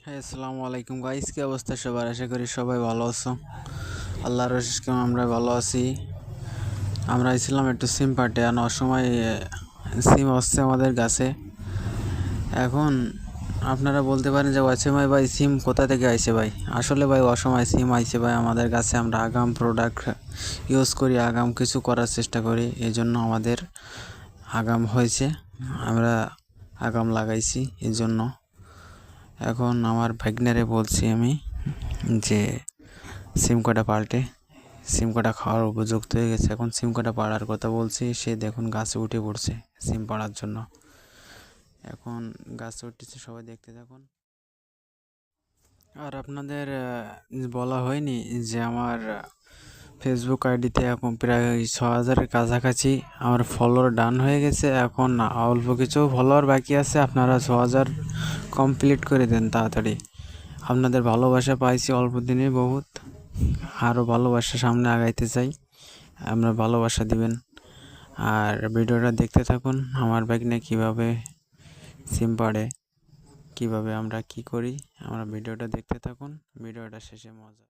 হ্যাঁ, আসসালামু আলাইকুম গাইস, কি অবস্থা সবার? আশা করি সবাই ভালো আছো। আল্লাহর আশীর্বাদে আমরা ভালো আছি। আমরা ছিলাম একটু সিম পার্টে আর অসময় সিম আসছে আমাদের কাছে। এখন আপনারা বলতে পারেন যে অসময় ভাই সিম কোথা থেকে আইছে ভাই? আসলে ভাই অসময় সিম আইছে ভাই আমাদের কাছে। আমরা আগাম প্রোডাক্ট ইউজ করি, আগাম কিছু করার চেষ্টা করি, এই জন্য আমাদের আগাম হয়েছে। আমরা আগাম লাগাইছি এই জন্য। এখন আমার ভাগ্নারে বলছি আমি যে সিম কটা পাল্টে, সিম কটা খাওয়ার উপযুক্ত হয়ে গেছে, এখন সিম কটা পাড়ার কথা বলছি। সে দেখুন গাছে উঠে পড়ছে সিম পাড়ার জন্য। এখন গাছে উঠতেছে, সবাই দেখতে থাকুন। আর আপনাদের বলা হয়নি যে আমার ফেসবুক আইডিতে এখন প্রায় 6,000-এর কাছাকাছি আমার ফলোয়ার ডান হয়ে গেছে। এখন অল্প কিছু ফলোয়ার বাকি আছে, আপনারা 6,000 কমপ্লিট করে দেন তাড়াতাড়ি। আপনাদের ভালোবাসা পাইছি অল্প দিনে বহুত, আরও ভালোবাসা সামনে আগাইতে চাই। আমরা ভালোবাসা দিবেন আর ভিডিওটা দেখতে থাকুন। আমার ভাগ্নে কীভাবে সিম পাড়ে, কীভাবে আমরা কি করি, আমরা ভিডিওটা দেখতে থাকুন। ভিডিওটা শেষে মজা।